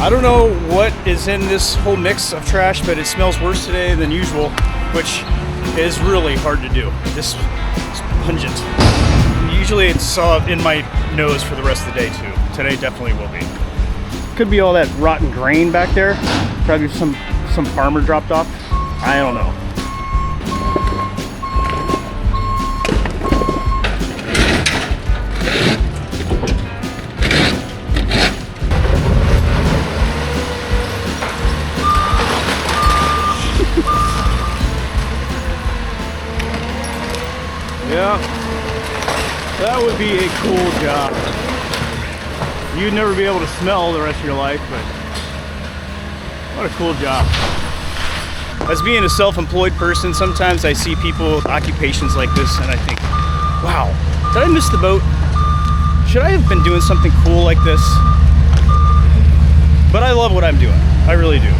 I don't know what is in this whole mix of trash, but it smells worse today than usual, which is really hard to do. This is pungent. Usually it's in my nose for the rest of the day too. Today definitely will be. Could be all that rotten grain back there. Probably some farmer dropped off. I don't know. Yeah, that would be a cool job. You'd never be able to smell the rest of your life, but what a cool job. As being a self-employed person, sometimes I see people with occupations like this and I think, wow, did I miss the boat? Should I have been doing something cool like this? But I love what I'm doing. I really do.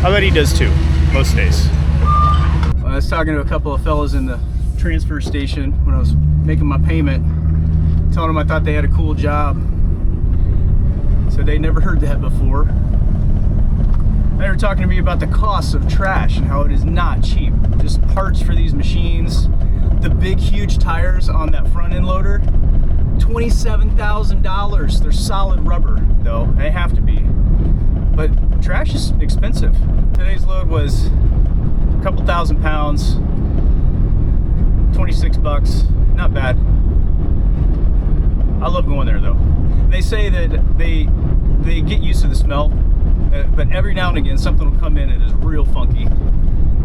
I bet he does too, most days. I was talking to a couple of fellas in the transfer station when I was making my payment, telling them I thought they had a cool job. So they never heard that before. They were talking to me about the cost of trash and how it is not cheap. Just parts for these machines, the big huge tires on that front end loader, $27,000. They're solid rubber though, they have to be. But trash is expensive. Today's load was a couple thousand pounds, 26 bucks, not bad. I love going there though. They say that they get used to the smell, but every now and again something will come in and is real funky.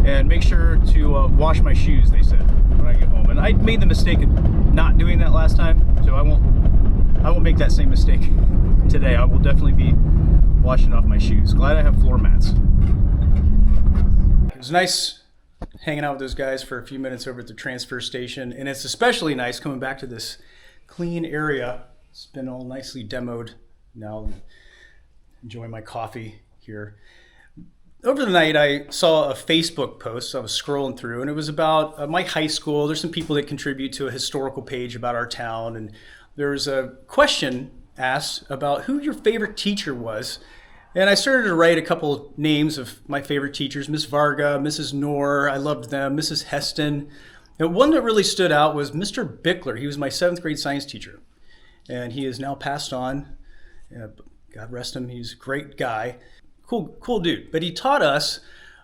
And make sure to wash my shoes, they said, when I get home. And I made the mistake of not doing that last time, so I won't make that same mistake today. I will definitely be washing off my shoes. Glad I have floor mats. It was nice hanging out with those guys for a few minutes over at the transfer station, and it's especially nice coming back to this clean area. It's been all nicely demoed. Now enjoying my coffee here. Over the night I saw a Facebook post I was scrolling through, and it was about my high school. There's some people that contribute to a historical page about our town, and there was a question asked about who your favorite teacher was. And I started to write a couple names of my favorite teachers, Miss Varga, Mrs. Knorr, I loved them, Mrs. Heston. And one that really stood out was Mr. Bichler. He was my 7th grade science teacher. And he is now passed on. God rest him, he's a great guy. Cool dude. But he taught us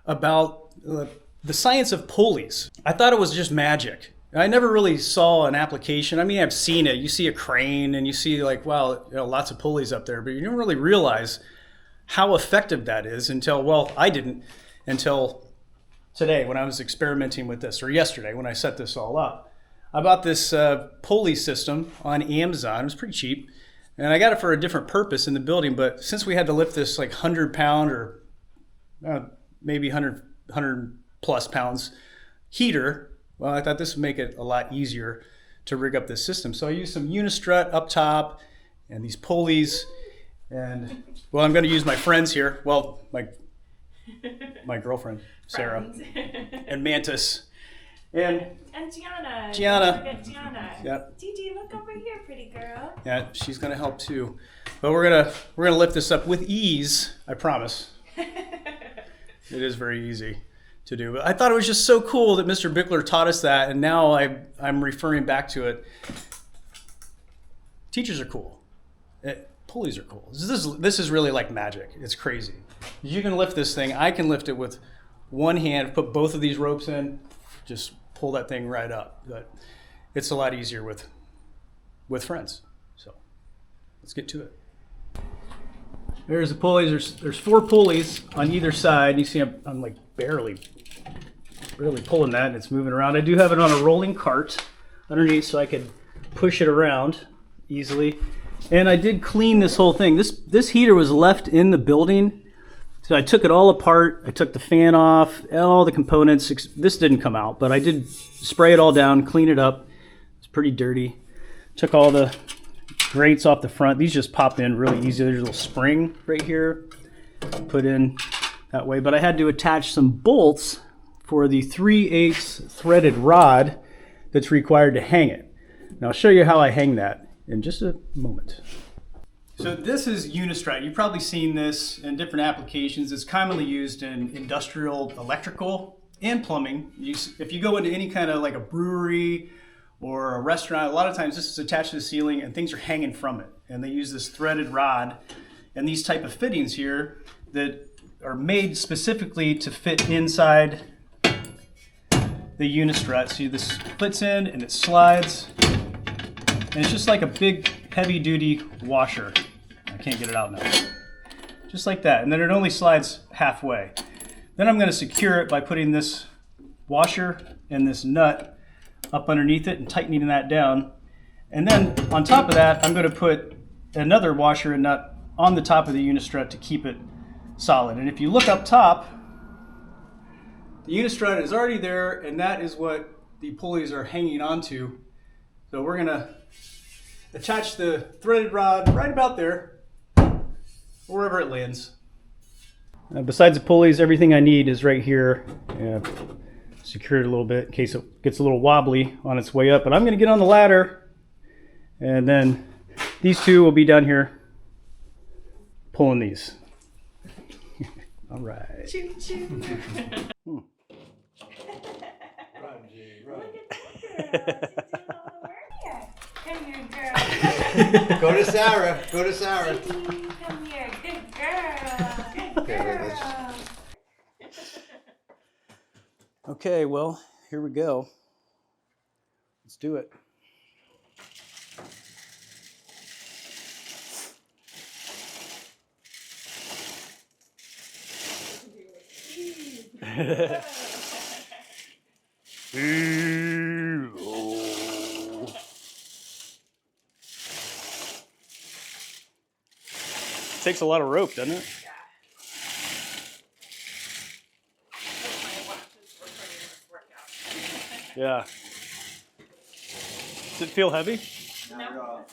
about the science of pulleys. I thought it was just magic. I never really saw an application. I mean, I've seen it. You see a crane and you see like, wow, lots of pulleys up there, but you don't really realize how effective that is until, well, I didn't until today when I was experimenting with this, or yesterday when I set this all up. I bought this pulley system on Amazon. It was pretty cheap. And I got it for a different purpose in the building, but since we had to lift this like 100-pound or maybe 100 plus pounds heater, well, I thought this would make it a lot easier to rig up this system. So I used some unistrut up top and these pulleys. And well, I'm going to use my friends here. Well, my girlfriend, Sarah, and Mantis, and Gianna. Gianna. Don't forget Gianna. Yep. Gigi, look over here, pretty girl. Yeah, she's going to help too. But we're gonna lift this up with ease. I promise. It is very easy to do. But I thought it was just so cool that Mr. Bichler taught us that, and now I'm referring back to it. Teachers are cool. Pulleys are cool. This is really like magic. It's crazy. You can lift this thing. I can lift it with one hand, put both of these ropes in, just pull that thing right up. But it's a lot easier with friends. So let's get to it. There's the pulleys. There's 4 pulleys on either side. You see I'm like barely pulling that, and it's moving around. I do have it on a rolling cart underneath so I could push it around easily. And I did clean this whole thing. This heater was left in the building, so I took it all apart. I took the fan off, all the components. This didn't come out, but I did spray it all down, clean it up. It's pretty dirty. Took all the grates off the front. These just pop in really easy. There's a little spring right here, put in that way. But I had to attach some bolts for the 3/8 threaded rod that's required to hang it. Now I'll show you how I hang that in just a moment. So this is Unistrut. You've probably seen this in different applications. It's commonly used in industrial electrical and plumbing. If you go into any kind of like a brewery or a restaurant, a lot of times this is attached to the ceiling and things are hanging from it. And they use this threaded rod and these type of fittings here that are made specifically to fit inside the Unistrut. See, this fits in and it slides. And it's just like a big heavy duty washer. I can't get it out now. Just like that. And then it only slides halfway. Then I'm going to secure it by putting this washer and this nut up underneath it and tightening that down. And then on top of that, I'm going to put another washer and nut on the top of the Unistrut to keep it solid. And if you look up top, the Unistrut is already there, and that is what the pulleys are hanging onto. So we're going to attach the threaded rod right about there, wherever it lands. Besides the pulleys, everything I need is right here. Secure it a little bit in case it gets a little wobbly on its way up. But I'm going to get on the ladder, and then these two will be down here pulling these. All right. Choo choo. Run, G, run. Look at that girl. She's doing all the work here. Come here, girl. Go to Sarah. Go to Sarah. Come here. Good girl. Good Okay, wait, girl. Okay, well, here we go. Let's do it. Takes a lot of rope, doesn't it? Yeah. Does it feel heavy? No.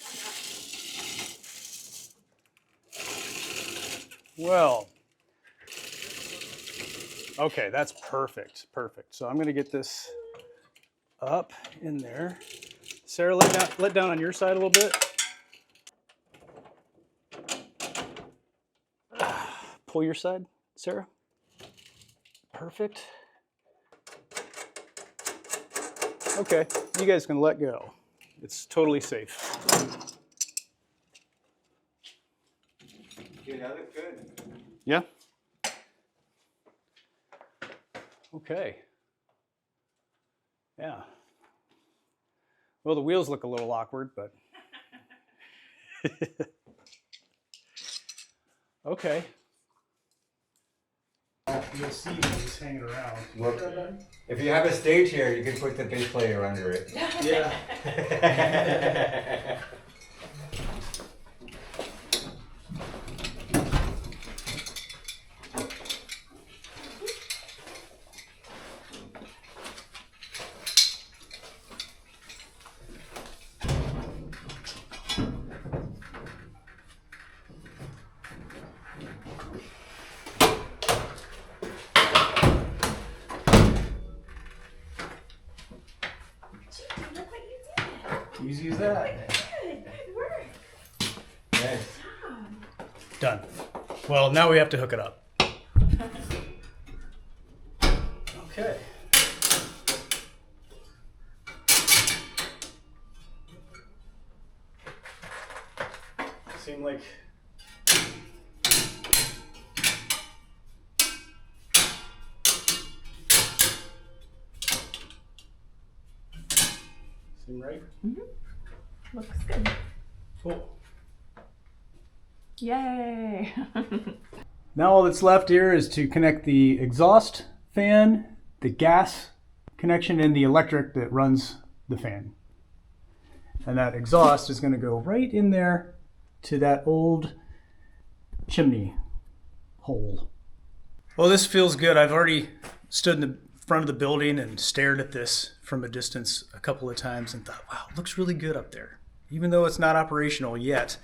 Well, okay, that's perfect, perfect. So I'm going to get this up in there. Sarah, let down on your side a little bit. Pull your side, Sarah. Perfect. Okay, you guys can let go. It's totally safe. Yeah, that looks good. Yeah? Okay. Yeah. Well, the wheels look a little awkward, but. Okay. You'll see these hanging around. Look, if you have a stage here, you can put the bass player under it. Yeah. Look what you did. Easy as that. Good. Good work. Nice. Done. Well, now we have to hook it up. Okay. Seem like seem right? Looks good. Cool. Yay. Now all that's left here is to connect the exhaust fan, the gas connection, and the electric that runs the fan. And that exhaust is going to go right in there to that old chimney hole. Well, this feels good. I've already stood in the front of the building and stared at this from a distance a couple of times and thought, wow, it looks really good up there, even though it's not operational yet.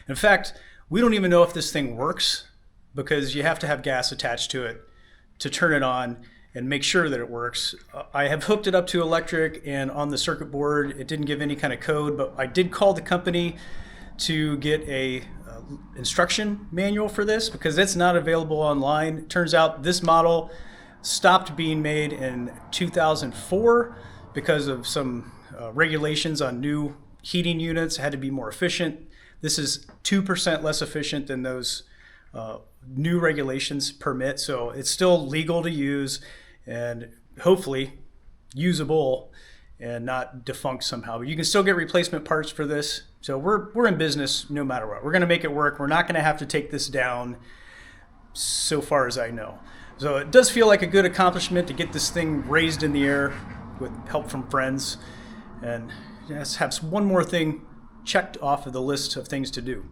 In fact, we don't even know if this thing works because you have to have gas attached to it to turn it on and make sure that it works. I have hooked it up to electric, and on the circuit board, it didn't give any kind of code, but I did call the company to get a instruction manual for this because it's not available online. It turns out this model stopped being made in 2004 because of some regulations on new heating units. It had to be more efficient. This is 2% less efficient than those new regulations permit, so it's still legal to use and hopefully usable and not defunct somehow. But you can still get replacement parts for this. So we're in business no matter what. We're going to make it work. We're not going to have to take this down so far as I know. So it does feel like a good accomplishment to get this thing raised in the air with help from friends. And let's have one more thing checked off of the list of things to do.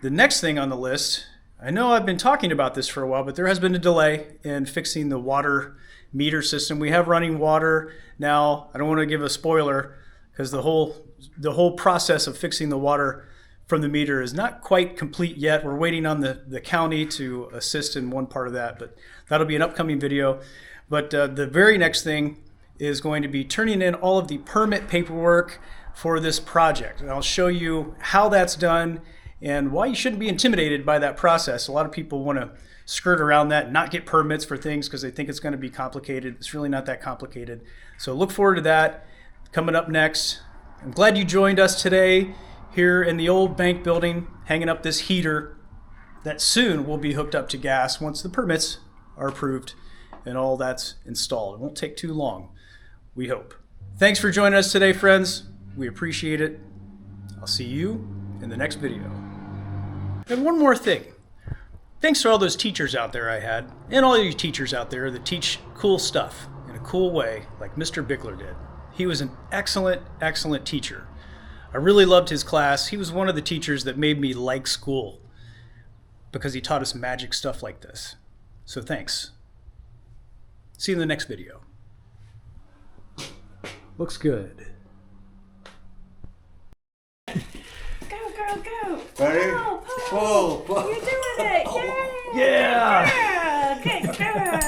The next thing on the list, I know I've been talking about this for a while, but there has been a delay in fixing the water meter system. We have running water now. I don't want to give a spoiler because the whole process of fixing the water from the meter is not quite complete yet. We're waiting on the county to assist in one part of that, but that'll be an upcoming video. But the very next thing is going to be turning in all of the permit paperwork for this project. And I'll show you how that's done and why you shouldn't be intimidated by that process. A lot of people want to skirt around that and not get permits for things because they think it's going to be complicated. It's really not that complicated. So look forward to that coming up next. I'm glad you joined us today here in the old bank building, hanging up this heater that soon will be hooked up to gas once the permits are approved and all that's installed. It won't take too long, we hope. Thanks for joining us today, friends. We appreciate it. I'll see you in the next video. And one more thing. Thanks to all those teachers out there I had, and all you teachers out there that teach cool stuff in a cool way, like Mr. Bichler did. He was an excellent, excellent teacher. I really loved his class. He was one of the teachers that made me like school because he taught us magic stuff like this. So thanks. See you in the next video. Looks good. Go, girl, go. Ready? Pull, Pull, pull. You're doing it. Yay. Yeah. Good girl.